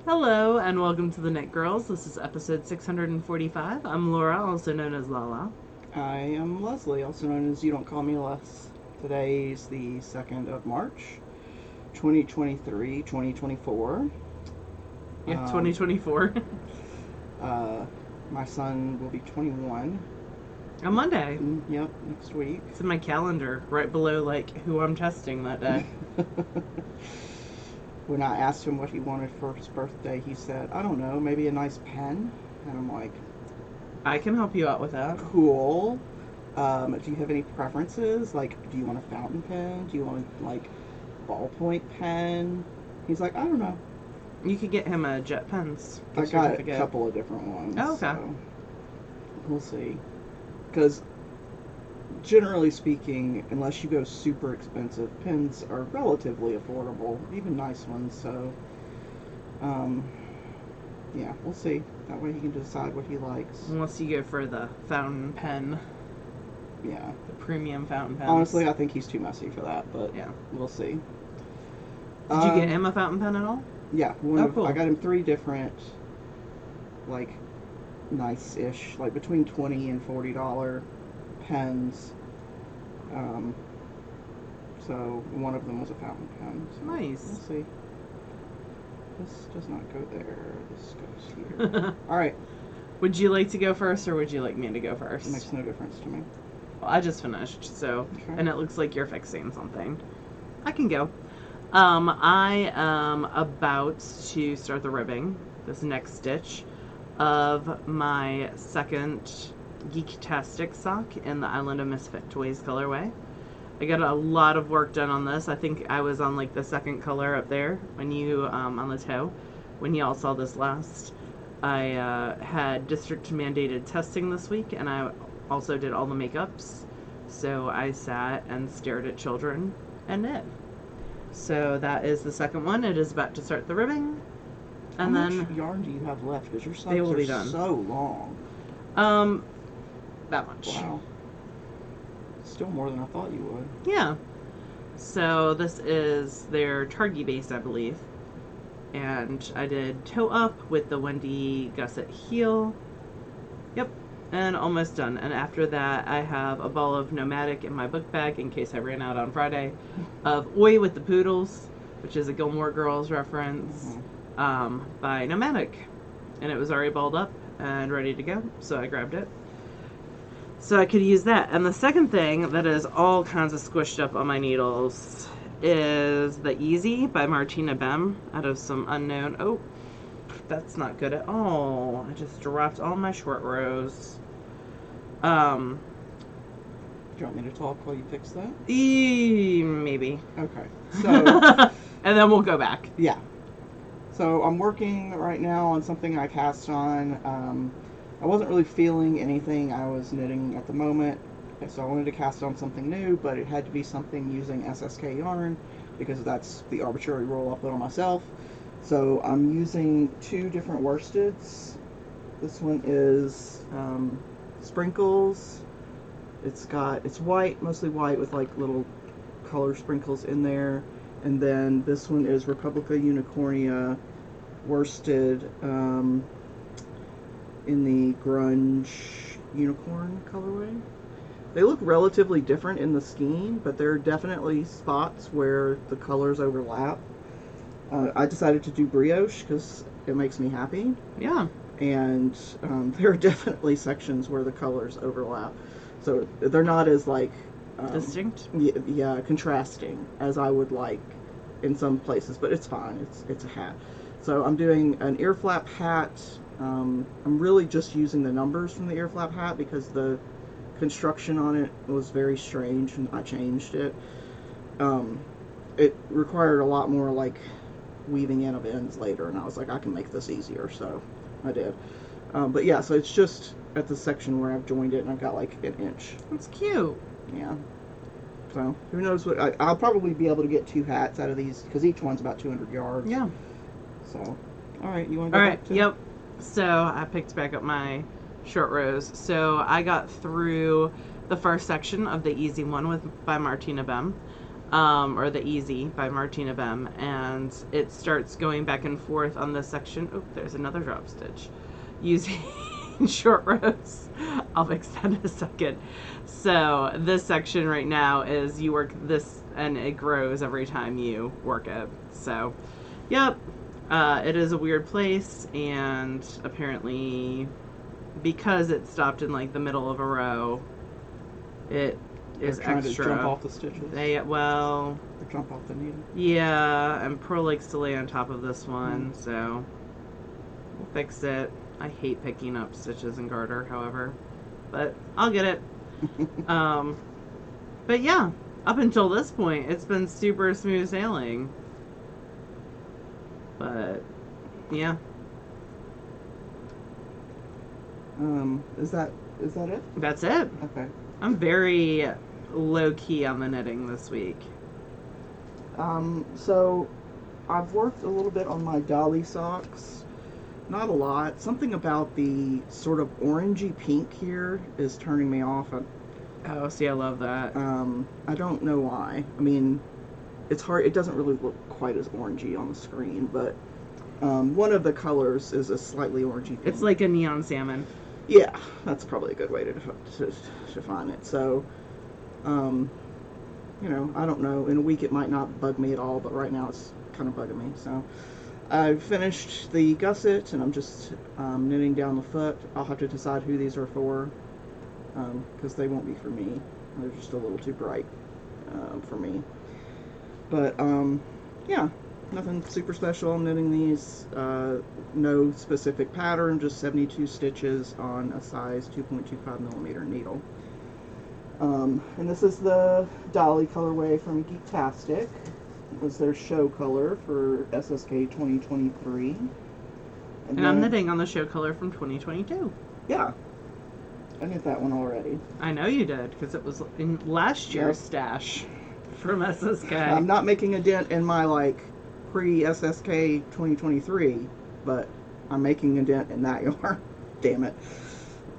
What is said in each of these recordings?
Hello and welcome to the Knit Girls. This is episode 645. I'm Laura, also known as Lala. I am Leslie, also known as You Don't Call Me Les. Today's the 2nd of March, 2023, 2024. Yeah, 2024. My son will be 21. On Monday. Yep, next week. It's in my calendar, right below who I'm testing that day. When I asked him what he wanted for his birthday, he said, I don't know, maybe a nice pen. And I'm like, I can help you out with that. cool. Do you have any preferences? Like, do you want a fountain pen? Do you want ballpoint pen? He's like, I don't know. You could get him a jet pens. I got a couple of different ones. Oh, okay. So we'll see. Because generally speaking, unless you go super expensive, pens are relatively affordable, even nice ones. So, yeah, we'll see. That way he can decide what he likes. Unless you go for the fountain pen. Yeah. The premium fountain pen. Honestly, I think he's too messy for that, but yeah, we'll see. Did you get him a fountain pen at all? Yeah. Cool. I got him 3 different, nice-ish, between $20 and $40 pens. So one of them was a fountain pen. So nice. We'll see. This does not go there. This goes here. All right. Would you like to go first, or would you like me to go first? It makes no difference to me. Well, I just finished, so, okay. And it looks like you're fixing something. I can go. I am about to start the ribbing, this next stitch, of my second Geektastic sock in the Island of Misfit Toys colorway. I got a lot of work done on this. I think I was on the second color up there when you, on the toe, when you all saw this last. I had district mandated testing this week, and I also did all the makeups. So I sat and stared at children and knit. So that is the second one. It is about to start the ribbing. And How then much yarn do you have left? Because your socks they will be are done. so long. That much. Wow. Still more than I thought you would. Yeah. So this is their Targhee base, I believe. And I did toe up with the Wendy gusset heel. Yep. And almost done. And after that, I have a ball of Nomadic in my book bag in case I ran out on Friday of Oi with the Poodles, which is a Gilmore Girls reference, by Nomadic. And it was already balled up and ready to go, so I grabbed it. So I could use that. And the second thing that is all kinds of squished up on my needles is the Easy by Martina Bem out of some unknown... Oh, that's not good at all. I just dropped all my short rows. Do you want me to talk while you fix that? Maybe. Okay. So... and then we'll go back. Yeah. So I'm working right now on something I cast on. I wasn't really feeling anything I was knitting at the moment, so I wanted to cast on something new, but it had to be something using SSK yarn because that's the arbitrary rule I put on myself. So I'm using 2 different worsteds. This one is Sprinkles. It's white, mostly white with little color sprinkles in there. And then this one is Republica Unicornia worsted in the Grunge Unicorn colorway. They look relatively different in the scheme, but there are definitely spots where the colors overlap. I decided to do brioche because it makes me happy. Yeah. And there are definitely sections where the colors overlap. So they're not as distinct? Yeah, contrasting as I would like in some places, but it's fine. It's a hat. So I'm doing an ear flap hat. I'm really just using the numbers from the ear flap hat because the construction on it was very strange and I changed it. It required a lot more weaving in of ends later, and I was like, I can make this easier, so I did. But yeah, so it's just at the section where I've joined it and I've got an inch. That's cute. Yeah. So who knows what I'll probably be able to get 2 hats out of these because each one's about 200 yards. Yeah. So, all right, you want to go back to? Yep. So I picked back up my short rows. So I got through the first section of the Easy one by Martina Bem. or The Easy by Martina Bem, and it starts going back and forth on this section. Oh, there's another drop stitch. Using short rows. I'll fix that in a second. So this section right now is you work this and it grows every time you work it. So, yep. It is a weird place, and apparently because it stopped in like the middle of a row, it is trying extra. to jump off the stitches. Well, Or jump off the needle. yeah, and Pearl likes to lay on top of this one, so we'll fix it. I hate picking up stitches in garter, however, but I'll get it. But yeah, up until this point, it's been super smooth sailing. But yeah. Is that it? That's it. Okay. I'm very low key on the knitting this week. So I've worked a little bit on my dolly socks. Not a lot. Something about the sort of orangey pink here is turning me off. Oh, see, I love that. I don't know why. I mean, it's hard. It doesn't really look quite as orangey on the screen, but one of the colors is a slightly orangey pink. It's like a neon salmon. Yeah, that's probably a good way to define it. So, you know, I don't know. In a week it might not bug me at all, but right now it's kind of bugging me. So, I've finished the gusset, and I'm just knitting down the foot. I'll have to decide who these are for, because they won't be for me. They're just a little too bright for me. But, yeah. Nothing super special. I'm knitting these, no specific pattern, just 72 stitches on a size 2.25 millimeter needle. And this is the Dolly colorway from Geektastic. It was their show color for SSK 2023. And I'm knitting on the show color from 2022. Yeah. I knit that one already. I know you did, because it was in last year's stash from SSK. I'm not making a dent in my, like, pre-SSK 2023, but I'm making a dent in that yarn. Damn it.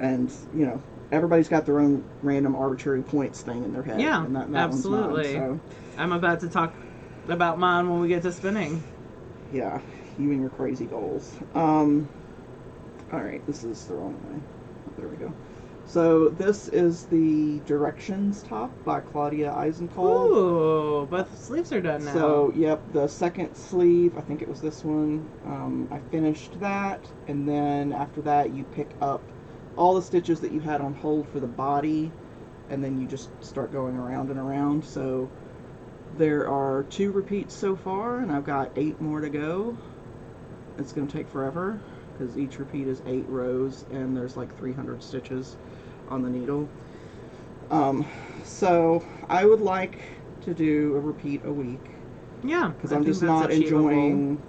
And, you know, everybody's got their own random arbitrary points thing in their head. Yeah, and that absolutely. One's mine, so. I'm about to talk about mine when we get to spinning. Yeah, you and your crazy goals. Alright, this is the wrong way. There we go. So this is the Directions top by Claudia Eisenkohl. Ooh, both sleeves are done now. So, yep, the second sleeve, I think it was this one, I finished that, and then after that you pick up all the stitches that you had on hold for the body, and then you just start going around and around. So there are 2 repeats so far, and I've got 8 more to go. It's going to take forever, because each repeat is 8 rows, and there's like 300 stitches on the needle. So I would like to do a repeat a week. Yeah, because I'm just not enjoying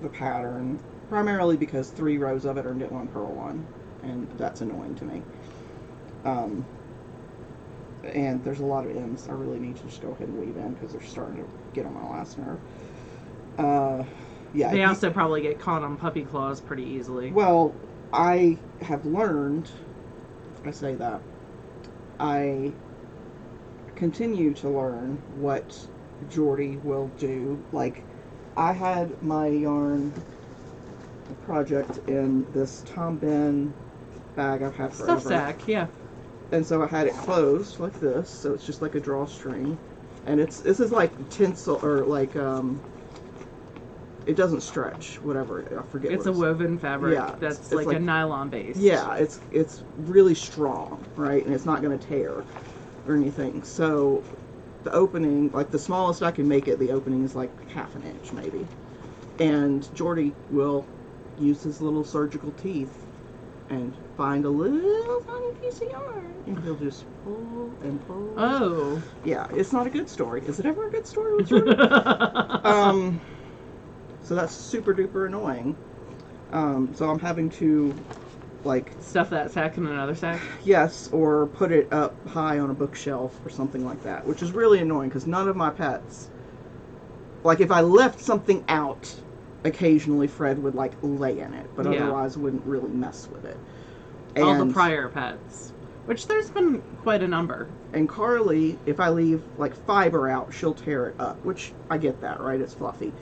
the pattern, primarily because 3 rows of it are knit one, purl one, and that's annoying to me. And there's a lot of ends I really need to just go ahead and weave in, because they're starting to get on my last nerve. Yeah, they also probably get caught on puppy claws pretty easily. Well, I have learned, I say that, I continue to learn what Jordy will do. Like, I had my yarn project in this Tom Ben bag I've had forever. Stuff sack, yeah. And so I had it closed like this, so it's just like a drawstring. And this is like tinsel, or like, it doesn't stretch, whatever, I forget It's what a woven fabric, yeah, that's like a nylon base. Yeah, it's really strong, right? And it's not going to tear or anything. So the opening, like the smallest I can make it, the opening is like ½ an inch maybe. And Jordy will use his little surgical teeth and find a little tiny piece of yarn, and he'll just pull and pull. Oh. Yeah, it's not a good story. Is it ever a good story with Jordy? So that's super duper annoying. So I'm having to, like... stuff that sack in another sack? Yes, or put it up high on a bookshelf or something like that, which is really annoying, because none of my pets... Like, if I left something out, occasionally Fred would, like, lay in it, but otherwise wouldn't really mess with it. And all the prior pets. Which there's been quite a number. And Carly, if I leave like fiber out, she'll tear it up, which I get that, right? It's fluffy.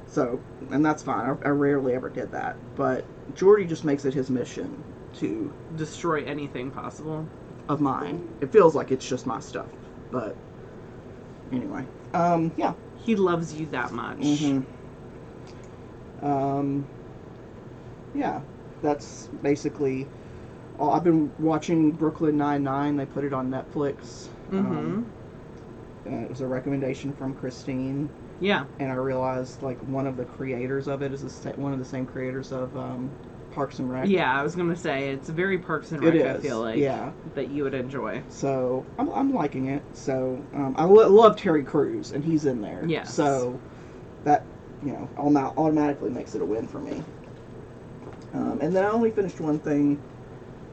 So, and that's fine. I rarely ever did that. But Jordy just makes it his mission to Destroy anything possible. of mine. It feels like it's just my stuff. But anyway, yeah. He loves you that much. Mm-hmm. Yeah, that's basically all. I've been watching Brooklyn Nine-Nine. They put it on Netflix. Mm-hmm. It was a recommendation from Christine. Yeah. And I realized, like, one of the creators of it is one of the same creators of Parks and Rec. Yeah, I was going to say, it's very Parks and Rec, It I is, feel like. yeah. That you would enjoy. So, I'm liking it. So, I love Terry Crews, and he's in there. Yes. So, that, automatically makes it a win for me. And then I only finished one thing,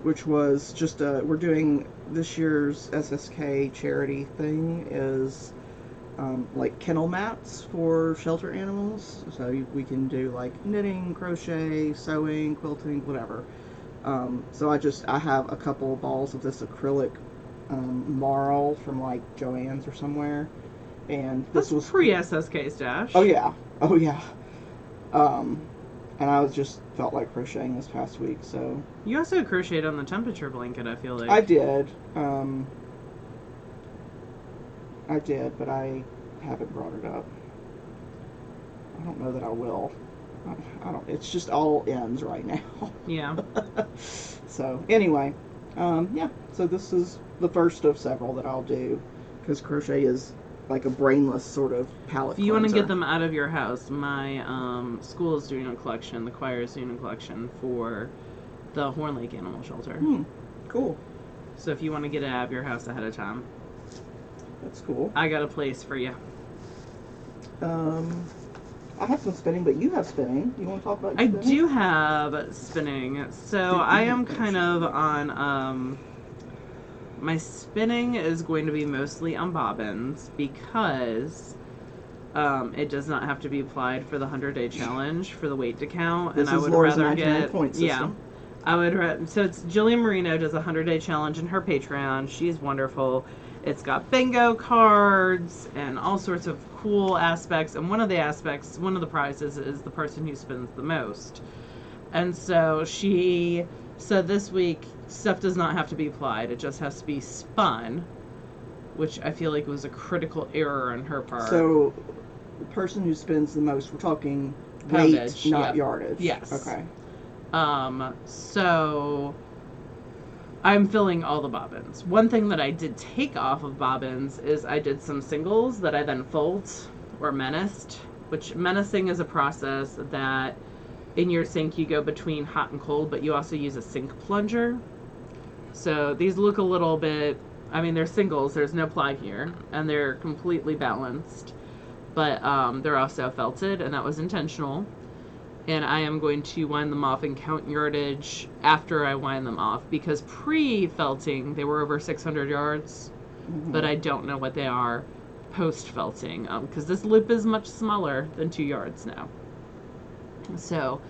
which was just, we're doing this year's SSK charity thing is... like kennel mats for shelter animals. So we can do like knitting, crochet, sewing, quilting, whatever. So I have a couple balls of this acrylic marl from like Joann's or somewhere. And this was pre-SSK stash. Oh yeah. And I just felt like crocheting this past week, so. You also crocheted on the temperature blanket, I feel like. I did. But I haven't brought it up. I don't know that I will. I don't. It's just all ends right now. Yeah. So anyway, yeah. So this is the first of several that I'll do, because crochet is like a brainless sort of palette. If you want to cleanser. get them out of your house, my school is doing a collection. The choir is doing a collection for the Horn Lake Animal Shelter. Cool. So if you want to get it out of your house ahead of time. That's cool. I got a place for you. I have some spinning, but you have spinning. You want to talk about your I spinning? do have spinning. So I am kind of on, my spinning is going to be mostly on bobbins because it does not have to be applied for the 100-day challenge for the weight to count. This and I is would Laura's rather imaginary get, point system. I would, so it's Jillian Marino does a 100-day challenge in her Patreon. She's wonderful. It's got bingo cards and all sorts of cool aspects. And one of the prizes is the person who spins the most. And so she said this week, stuff does not have to be applied. It just has to be spun, which I feel like was a critical error on her part. So the person who spins the most, we're talking weight, Poundage, not yep. yardage. Yes. Okay. So I'm filling all the bobbins. One thing that I did take off of bobbins is I did some singles that I then fold or menaced, which menacing is a process that in your sink you go between hot and cold, but you also use a sink plunger. So these look a little bit, I mean, they're singles, there's no ply here, and they're completely balanced, but they're also felted, and that was intentional. And I am going to wind them off and count yardage after I wind them off, because pre-felting they were over 600 yards, but I don't know what they are post-felting, because this loop is much smaller than 2 yards now. So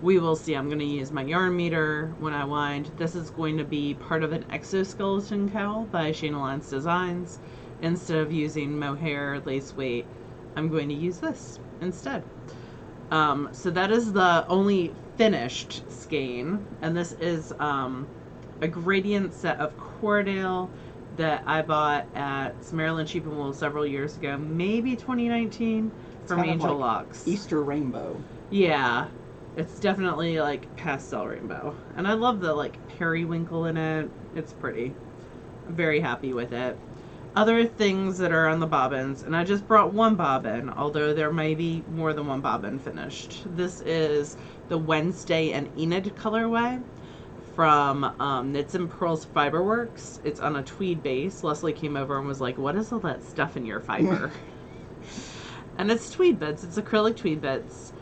we will see. I'm going to use my yarn meter when I wind. This is going to be part of an exoskeleton cowl by Shayna Lance Designs. Instead of using mohair lace weight, I'm going to use this instead. So that is the only finished skein, and this is a gradient set of Cordale that I bought at Maryland Sheep and Wool several years ago, maybe 2019, from Angel like Locks. Easter rainbow. Yeah, it's definitely like pastel rainbow, and I love the like periwinkle in it. It's pretty. I'm very happy with it. Other things that are on the bobbins, and I just brought one bobbin, although there may be more than one bobbin finished. This is the Wednesday and Enid colorway from Knits and Pearls Fiberworks. It's on a tweed base. Leslie came over and was like, "What is all that stuff in your fiber?" And it's tweed bits. It's acrylic tweed bits.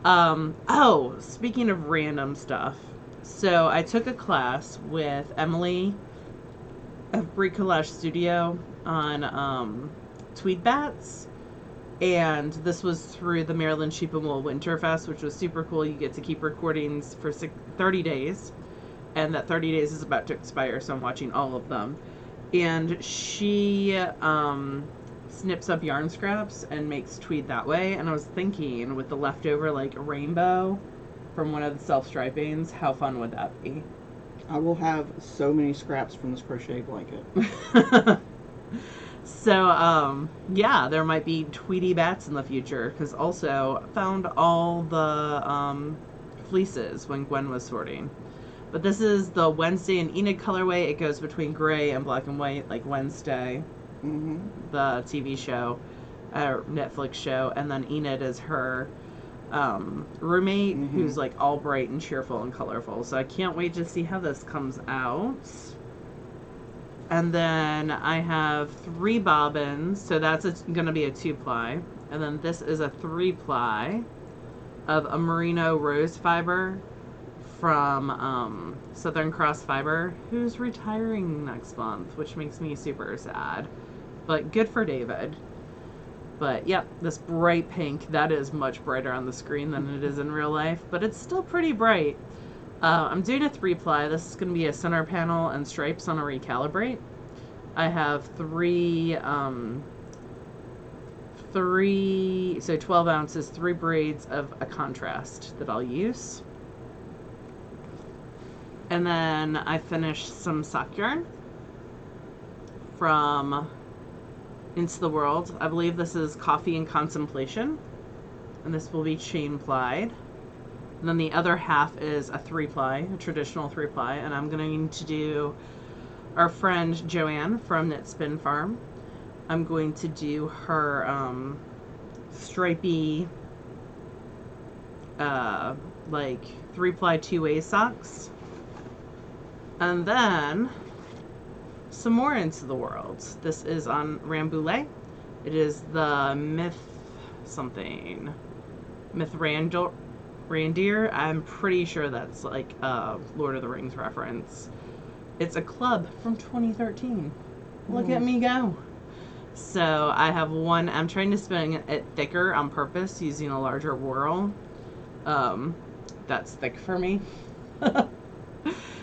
Oh, speaking of random stuff. So I took a class with Emily of Bricolage Studio on tweed bats, and this was through the Maryland Sheep and Wool Winterfest, which was super cool. You get to keep recordings for 30 days, and that 30 days is about to expire, so I'm watching all of them. And she snips up yarn scraps and makes tweed that way. And I was thinking, with the leftover like rainbow from one of the self-stripings, how fun would that be? I will have so many scraps from this crochet blanket. So, yeah, there might be Tweety bats in the future, because also found all the fleeces when Gwen was sorting. But this is the Wednesday and Enid colorway. It goes between gray and black and white, like Wednesday, the TV show, Netflix show, and then Enid is her roommate, who's like all bright and cheerful and colorful. So I can't wait to see how this comes out. And then I have 3 bobbins, so that's going to be a 2-ply. And then this is a 3-ply of a merino rose fiber from Southern Cross Fiber, who's retiring next month, which makes me super sad. But good for David. But yep, this bright pink, that is much brighter on the screen than it is in real life, but it's still pretty bright. I'm doing a 3-ply. This is going to be a center panel and stripes on a recalibrate. I have 12 ounces, 3 braids of a contrast that I'll use. And then I finished some sock yarn from Into the World. I believe this is Coffee and Contemplation, and this will be chain plied. And then the other half is a 3-ply, a traditional 3-ply, and I'm going to do our friend Joanne from Knit Spin Farm. I'm going to do her stripy like 3-ply 2-way socks. And then some more Into the World. This is on Rambouillet. It is the Myth Reindeer. I'm pretty sure that's like a Lord of the Rings reference. It's a club from 2013. Look at me go. So I have one. I'm trying to spin it thicker on purpose using a larger whorl. That's thick for me.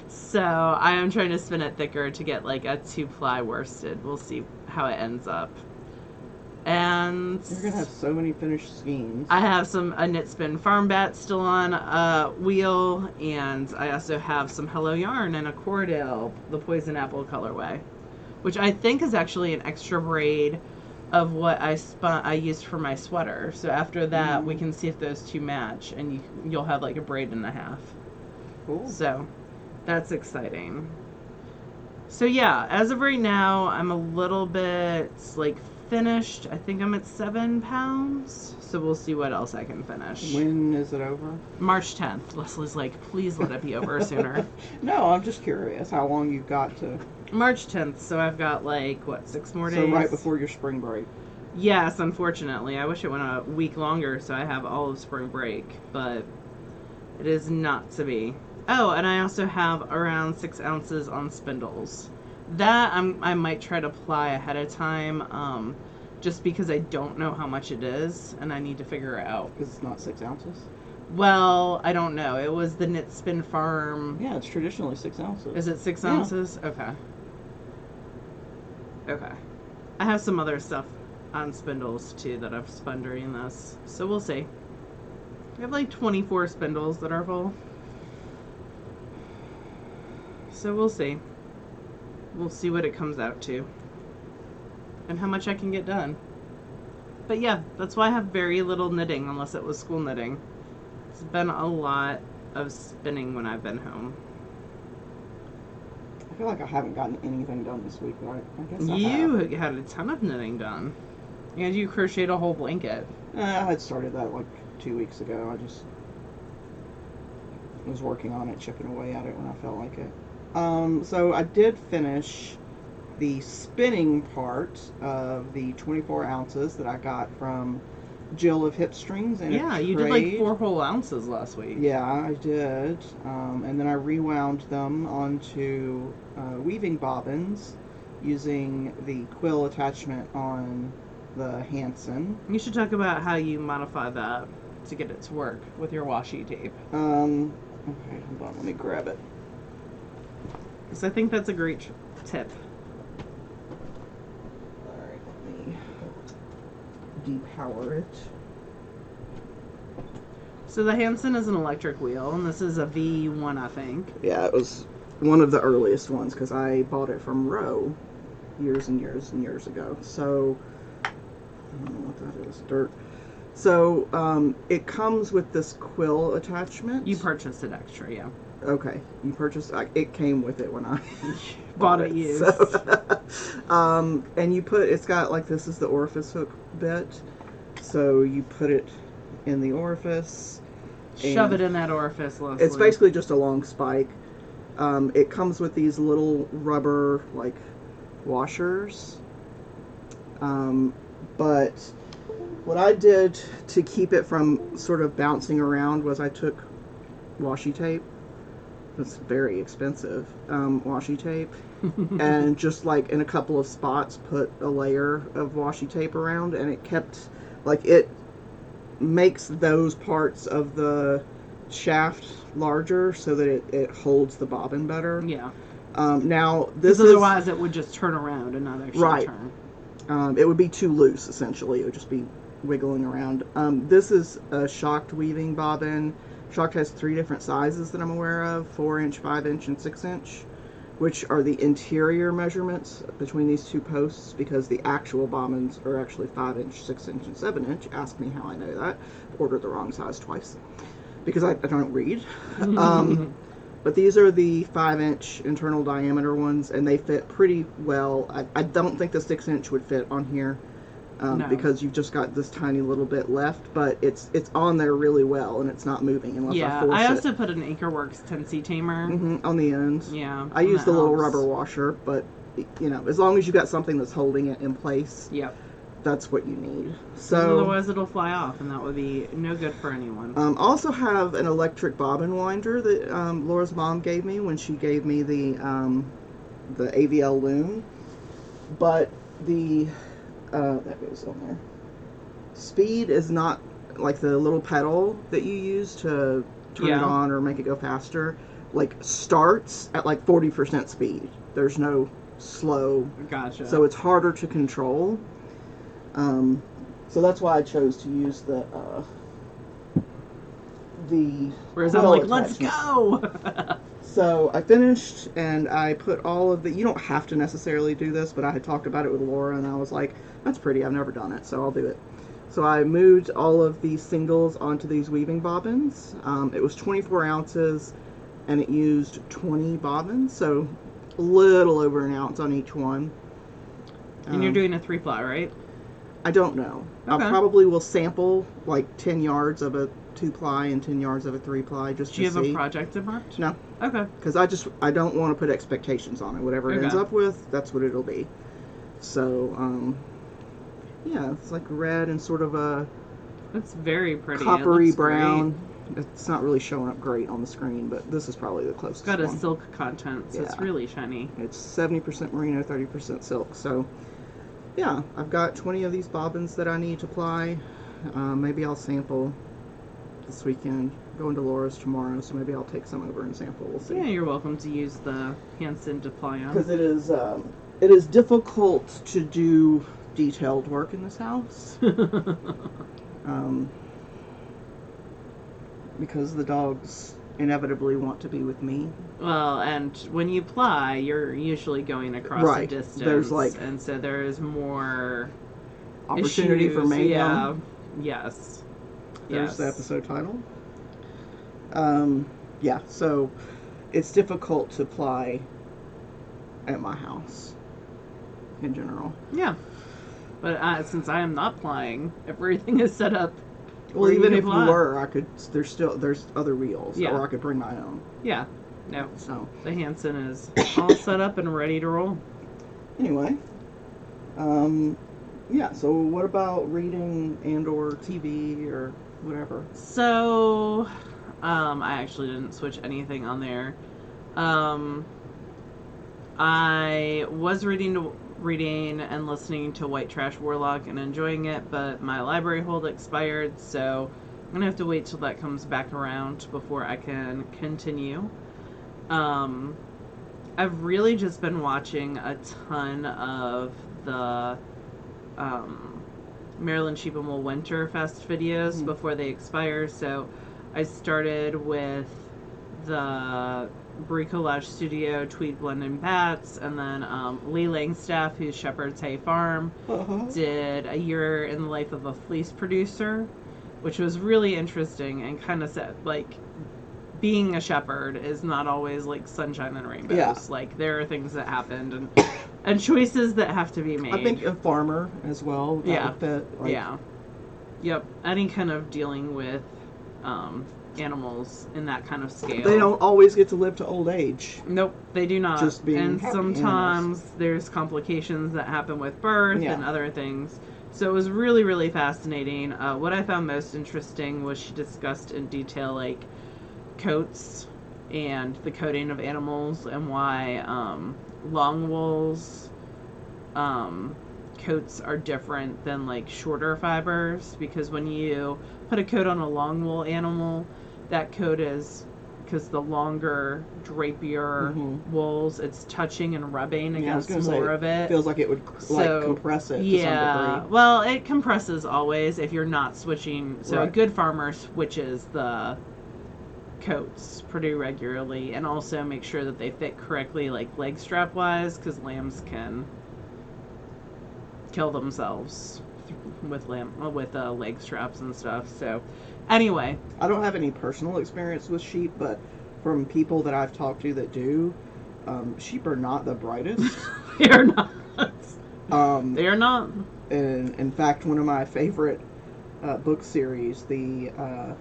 So I am trying to spin it thicker to get like a 2-ply worsted. We'll see how it ends up. And you're gonna have so many finished skeins. I have a Knit Spin Farm bat still on wheel, and I also have some Hello Yarn and a Cordell, the Poison Apple colorway, which I think is actually an extra braid of what I used for my sweater. So after that, we can see if those two match, and you'll have like a braid and a half. Cool. So that's exciting. So yeah, as of right now, I'm a little bit like finished. I think I'm at 7 pounds. So we'll see what else I can finish. When is it over? March 10th. Leslie's like, please let it be over sooner. No, I'm just curious how long you've got to. March 10th. So I've got like, what, 6 more days? So right before your spring break. Yes, unfortunately. I wish it went a week longer so I have all of spring break. But it is not to be. Oh, and I also have around 6 ounces on spindles. That I might try to ply ahead of time, just because I don't know how much it is, and I need to figure it out. Because it's not 6 ounces? Well, I don't know. It was the Knit Spin Farm. Yeah, it's traditionally 6 ounces. Is it 6 ounces? Okay. Okay. I have some other stuff on spindles, too, that I've spun during this. So we'll see. I have like 24 spindles that are full. So we'll see. We'll see what it comes out to and how much I can get done. But yeah, that's why I have very little knitting unless it was school knitting. It's been a lot of spinning when I've been home. I feel like I haven't gotten anything done this week, but I guess You had a ton of knitting done. And you crocheted a whole blanket. I had started that like 2 weeks ago. I just was working on it, chipping away at it when I felt like it. So I did finish the spinning part of the 24 ounces that I got from Jill of Hip Strings. And yeah, you did like 4 whole ounces last week. Yeah, I did. And then I rewound them onto weaving bobbins using the quill attachment on the Hansen. You should talk about how you modify that to get it to work with your washi tape. Okay, hold on, let me grab it. Because I think that's a great tip. Alright, let me depower it. So the Hansen is an electric wheel, and this is a V1, I think. Yeah, it was one of the earliest ones because I bought it from Roe years and years and years ago. So, I don't know what that is. Dirt. So, it comes with this quill attachment. You purchased it extra, yeah. Okay, you purchased. It came with it when I Bought it used. So, and you put. It's got like this is the orifice hook bit. So you put it in the orifice. Shove it in that orifice, Leslie. It's basically just a long spike. It comes with these little rubber like washers. But what I did to keep it from sort of bouncing around was I took washi tape. It's very expensive washi tape, and just like in a couple of spots put a layer of washi tape around, and it kept like it makes those parts of the shaft larger so that it holds the bobbin better. Yeah. Now this is otherwise it would just turn around and not actually turn. It would be too loose essentially. It would just be wiggling around. This is a shocked weaving bobbin. Shocked has 3 different sizes that I'm aware of: 4-inch, 5-inch, and 6-inch, which are the interior measurements between these 2 posts, because the actual bobbins are actually 5-inch, 6-inch, and 7-inch. Ask me how I know that. Ordered the wrong size twice because I don't read. But these are the 5-inch internal diameter ones, and they fit pretty well. I don't think the 6-inch would fit on here. No. Because you've just got this tiny little bit left, but it's on there really well, and it's not moving unless I force it. I also put an Anchorworks Tensy tamer on the ends. Yeah, I use the little rubber washer, but you know, as long as you've got something that's holding it in place, yep, that's what you need. So otherwise, it'll fly off, and that would be no good for anyone. Also have an electric bobbin winder that Laura's mom gave me when she gave me the AVL loom, but the that goes on there. Speed is not like the little pedal that you use to turn it on or make it go faster. Like starts at like 40% speed. There's no slow. Gotcha. So it's harder to control. So that's why I chose to use the. Whereas I'm like, let's go. So I finished, and I put all of the. You don't have to necessarily do this, but I had talked about it with Laura, and I was like, "That's pretty. I've never done it, so I'll do it." So I moved all of these singles onto these weaving bobbins. It was 24 ounces, and it used 20 bobbins, so a little over an ounce on each one. And you're doing a 3-ply, right? I don't know. Okay. I probably will sample like 10 yards of a 2-ply and 10 yards of a 3-ply just to see. Do you have a project in mind? No. Okay. Because I don't want to put expectations on it. Whatever it ends up with, that's what it'll be. So, yeah, it's like red and sort of a... It's very pretty. Coppery brown. Great. It's not really showing up great on the screen, but this is probably the closest It's got one. a silk content, so it's really shiny. It's 70% merino, 30% silk. So, yeah, I've got 20 of these bobbins that I need to ply. Maybe I'll sample this weekend. Going to Laura's tomorrow, so maybe I'll take some over and sample. We'll see. Yeah, you're welcome to use the Hansen to ply on. Because it is difficult to do detailed work in this house. Because the dogs inevitably want to be with me. Well, and when you ply, you're usually going across a distance. There's like, and so there's more opportunity issues. for mayhem. Yeah. Yes. There's the episode title. Yeah, so it's difficult to ply at my house in general. Yeah. But since I am not plying, everything is set up. Well, even if you were, I could. There's other wheels, or I could bring my own. Yeah. No. So the Hansen is all set up and ready to roll. Anyway, yeah. So what about reading and/or TV or whatever? So, I actually didn't switch anything on there. I was reading and listening to White Trash Warlock and enjoying it, but my library hold expired, so I'm gonna have to wait till that comes back around before I can continue. I've really just been watching a ton of the Maryland Sheep and Wool Winterfest videos before they expire. So I started with the Bricolage Studio Tweed Blending Bats, and then Lee Langstaff, who's Shepherd's Hay Farm, did a year in the life of a fleece producer, which was really interesting and kind of said, like, being a shepherd is not always like sunshine and rainbows. Yeah. Like, there are things that happened and choices that have to be made. I think a farmer as well. Yeah. Like, yeah. Yep. Any kind of dealing with animals in that kind of scale. They don't always get to live to old age. Nope, they do not. Just being and happy sometimes animals. There's complications that happen with birth Yeah. and other things. So it was really, really fascinating. What I found most interesting was she discussed in detail, like, coats and the coating of animals and why long wool's coats are different than, like, shorter fibers, because when you put a coat on a long wool animal, that coat is, because the longer, drapier wools, it's touching and rubbing against more of it. Feels like it would like compress it to some degree. Well, it compresses always if you're not switching. So Right. a good farmer switches the coats pretty regularly, and also make sure that they fit correctly, like leg strap wise, because lambs can kill themselves with leg straps and stuff. So anyway, I don't have any personal experience with sheep, but from people that I've talked to that do, sheep are not the brightest. they are not. They are not. And in fact, one of my favorite book series, the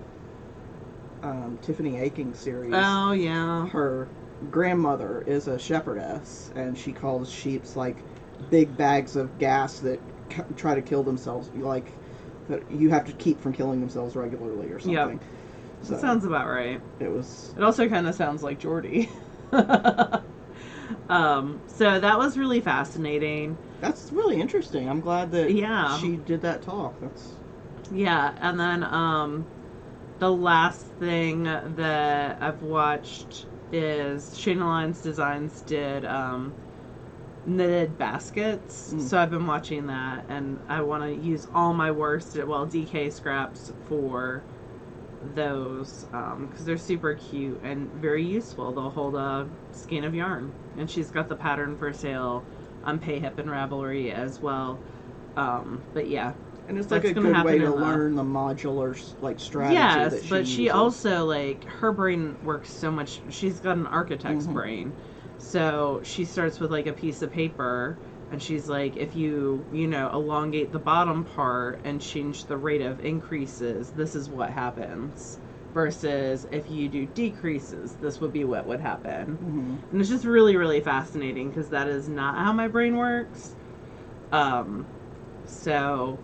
Tiffany Aching series. Oh yeah. Her grandmother is a shepherdess, and she calls sheeps like big bags of gas that try to kill themselves, like that you have to keep from killing themselves regularly or something. Yep. So That sounds about right. It also kind of sounds like Geordie. So that was really fascinating. That's really interesting. I'm glad that she did that talk. And then the last thing that I've watched is Shayna Lyons Designs did knitted baskets. So I've been watching that, and I want to use all my worsted, DK scraps for those, because they're super cute and very useful. They'll hold a skein of yarn, and she's got the pattern for sale on Payhip and Ravelry as well. But yeah, and it's like a good way to learn the modular strategy. Yes, that but she uses. also, her brain works so much. She's got an architect's brain. So she starts with a piece of paper, and she's like, if you elongate the bottom part and change the rate of increases, this is what happens. Versus if you do decreases, this would be what would happen. And it's just really, really fascinating, because that is not how my brain works. So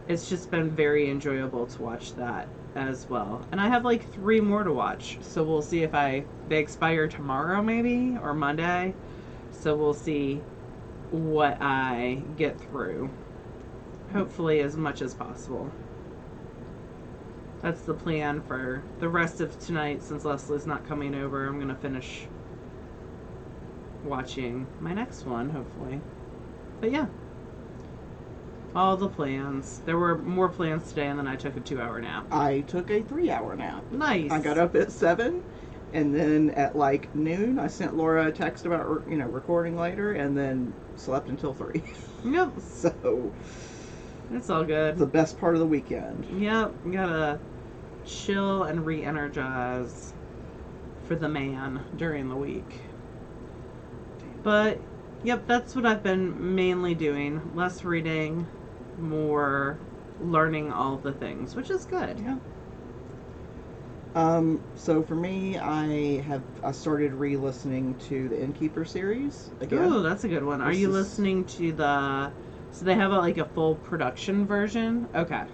it's just been very enjoyable to watch that as well. And I have 3 more to watch, so we'll see if they expire tomorrow maybe, or Monday. So we'll see what I get through. Hopefully as much as possible. That's the plan for the rest of tonight. Since Leslie's not coming over, I'm gonna finish watching my next one, hopefully. But yeah, all the plans. There were more plans today, and then I took a 2-hour nap. I took a 3-hour nap. Nice. I got up at 7, and then at noon, I sent Laura a text about recording later, and then slept until 3. Yep. So it's all good. The best part of the weekend. Yep. Gotta chill and re-energize for the man during the week. But yep, that's what I've been mainly doing. Less reading, more learning all the things, which is good. Yeah. So for me, I started re-listening to the Innkeeper series again. Ooh, that's a good one. Are you listening to so they have a full production version? Okay.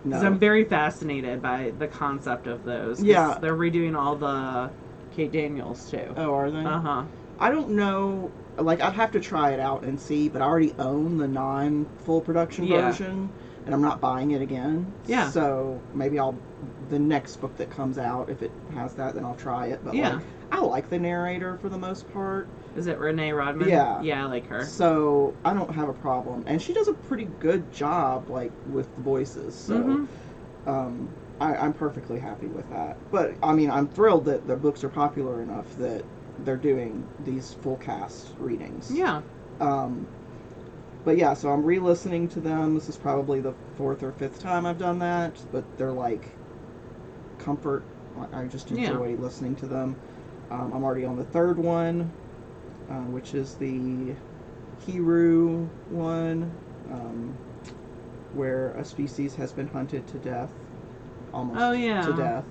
Because I'm very fascinated by the concept of those. Yeah. They're redoing all the Kate Daniels too. Oh, are they? Uh-huh. I don't know. I'd have to try it out and see, but I already own the non-full production version, and I'm not buying it again. Yeah. So maybe I'll the next book that comes out, if it has that, then I'll try it. But Yeah. like, I like the narrator for the most part. Is it Renee Rodman? Yeah. Yeah, I like her. So I don't have a problem, and she does a pretty good job, like with the voices. So I'm perfectly happy with that. But I mean, I'm thrilled that the books are popular enough that they're doing these full cast readings. Yeah. But yeah, so I'm re-listening to them. This is probably the 4th or 5th time I've done that, but they're like comfort. I just enjoy listening to them. I'm already on the 3rd one, which is the Hiru one, where a species has been hunted to death, almost to death,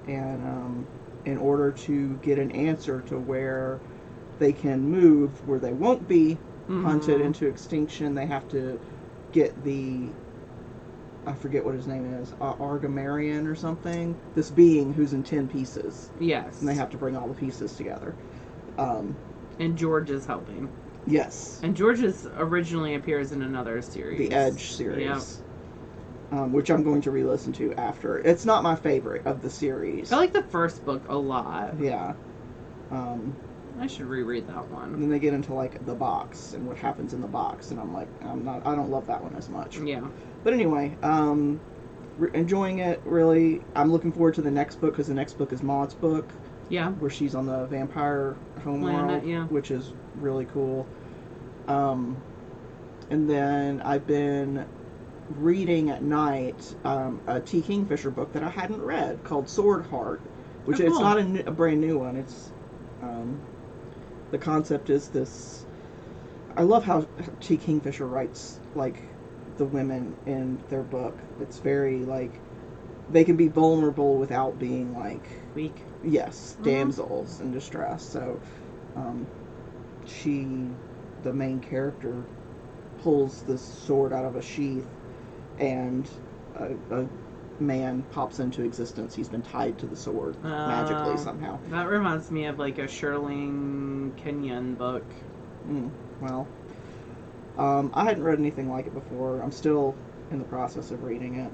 and in order to get an answer to where they can move, where they won't be hunted into extinction, they have to get I forget what his name is, Argamarian or something, this being who's in 10 pieces. Yes. And they have to bring all the pieces together. And George is helping. Yes. And George originally appears in another series. The Edge series. Yep. Which I'm going to re-listen to after. It's not my favorite of the series. I like the first book a lot. Yeah. I should reread that one. And then they get into like the box and what happens in the box, and I'm like, I don't love that one as much. Yeah. But anyway, enjoying it, really. I'm looking forward to the next book, because the next book is Maud's book. Yeah. Where she's on the vampire homeworld, which is really cool. And then I've been reading at night a T. Kingfisher book that I hadn't read called Sword Heart, which it's not a brand new one. It's the concept is this. I love how T. Kingfisher writes like the women in their book. It's very like they can be vulnerable without being like weak. Yes, damsels in distress. So the main character, pulls this sword out of a sheath, and a man pops into existence. He's been tied to the sword magically somehow. That reminds me of like a Shirlene Kenyon book. Well, I hadn't read anything like it before. I'm still in the process of reading it.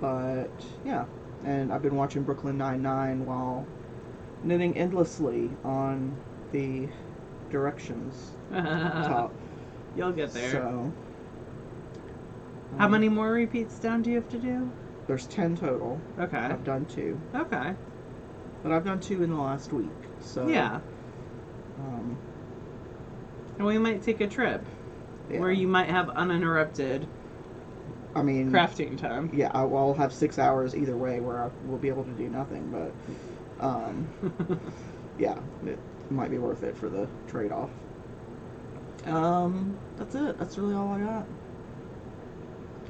But yeah, and I've been watching Brooklyn Nine-Nine while knitting endlessly on the directions top. You'll get there. So, how many more repeats down do you have to do? There's 10 total. Okay. I've done 2. Okay. But I've done 2 in the last week. So yeah. And we might take a trip where you might have uninterrupted crafting time. Yeah, I'll have 6 hours either way where I will be able to do nothing, but yeah, it might be worth it for the trade-off. That's it. That's really all I got.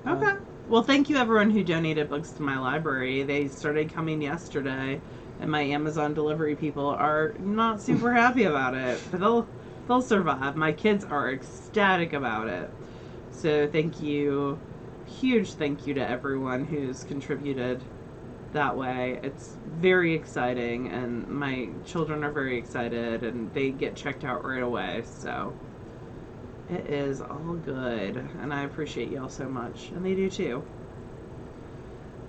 Okay. Well, thank you everyone who donated books to my library. They started coming yesterday, and my Amazon delivery people are not super happy about it, but they'll survive. My kids are ecstatic about it. So thank you. Huge thank you to everyone who's contributed that way. It's very exciting, and my children are very excited, and they get checked out right away. So it is all good, and I appreciate y'all so much, and they do too.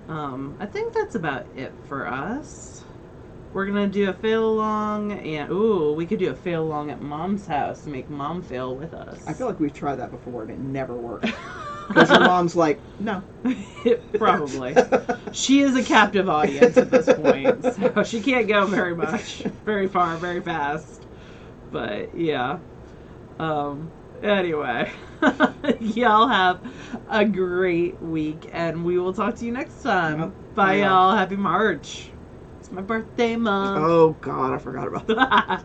I think that's about it for us. We're gonna do a fail along, and we could do a fail along at Mom's house to make Mom fail with us. I feel like we've tried that before and it never worked. Because your mom's like, no. Probably. She is a captive audience at this point, so she can't go very far, very fast. But yeah. Anyway, y'all have a great week, and we will talk to you next time. Yep. Bye, y'all. Happy March. It's my birthday month. Oh, God, I forgot about that.